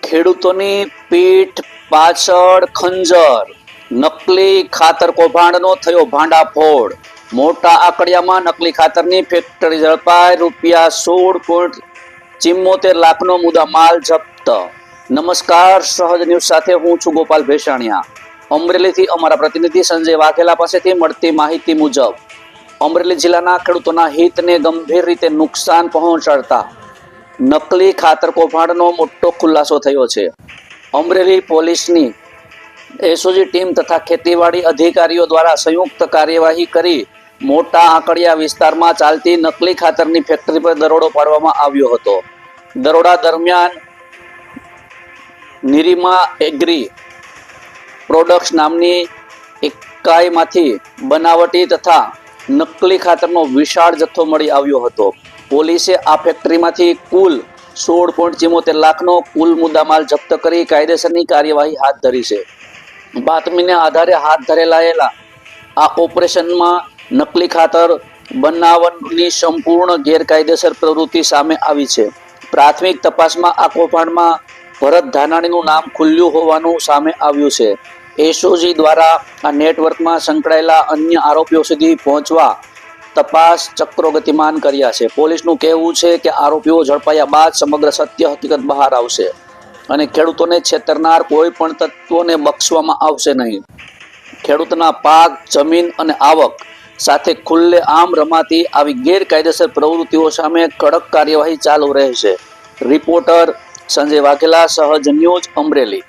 ખેડૂતોની પીઠ પાછળ ખંજર, નકલી ખાતર કૌભાંડનો થયો ભાંડાફોડ. મોટા આકડિયામાં નકલી ખાતરની ફેક્ટરી ઝડપાઈ, ₹16.74 લાખનો મુદ્દામાલ જપ્ત. નમસ્કાર, સહજ ન્યૂઝ સાથે હું છું ગોપાલ ભેસાણીયા. અમરેલીથી અમારા પ્રતિનિધિ સંજય વાઘેલા પાસેથી મળતી માહિતી મુજબ અમરેલી જિલ્લાના ખેડૂતોના હિતને ગંભીર રીતે નુકસાન પહોંચાડતા નકલી ખાતર કૌભાંડનો મોટો ખુલાસો થયો છે. અમરેલી પોલીસની એસઓજી ટીમ તથા ખેતીવાડી અધિકારીઓ દ્વારા સંયુક્ત કાર્યવાહી કરી મોટા આકડિયા વિસ્તારમાં ચાલતી નકલી ખાતરની ફેક્ટરી પર દરોડો પાડવામાં આવ્યો હતો. દરોડા દરમિયાન નિરીમા એગ્રી પ્રોડક્ટ્સ નામની ઇકાઈમાંથી બનાવટી તથા નકલી ખાતરનો વિશાળ જથ્થો મળી આવ્યો હતો. પોલીસે આ ફેક્ટરીમાંથી કુલ 16.74 લાખનો કુલ મુદ્દામાલ જપ્ત કરી કાયદેસરની કાર્યવાહી હાથ ધરી છે. બાતમીને આધારે હાથ ધરેલાયેલા આ ઓપરેશનમાં નકલી ખાતર બનાવવાની સંપૂર્ણ ગેરકાયદેસર પ્રવૃત્તિ સામે આવી છે. પ્રાથમિક તપાસમાં આ કૌભાંડમાં ભરત ધાનાણીનું નામ ખુલ્યું હોવાનું સામે આવ્યું છે. એસઓજી દ્વારા આ નેટવર્કમાં સંકળાયેલા અન્ય આરોપીઓ સુધી પહોંચવા તપાસ ચક્રો ગતિમાન કર્યા છે. પોલીસનું કહેવું છે કે આરોપીઓ ઝડપાયા બાદ સમગ્ર સત્ય હકીકત બહાર આવશે અને ખેડૂતોને છેતરનાર કોઈ પણ તત્વોને બક્ષવામાં આવશે નહીં. ખેડૂતના પાક, જમીન અને આવક સાથે ખુલ્લે આમ રમાતી આવી ગેરકાયદેસર પ્રવૃત્તિઓ સામે કડક કાર્યવાહી ચાલુ રહેશે. રિપોર્ટર સંજય વાઘેલા, સહજ ન્યૂઝ, અમરેલી.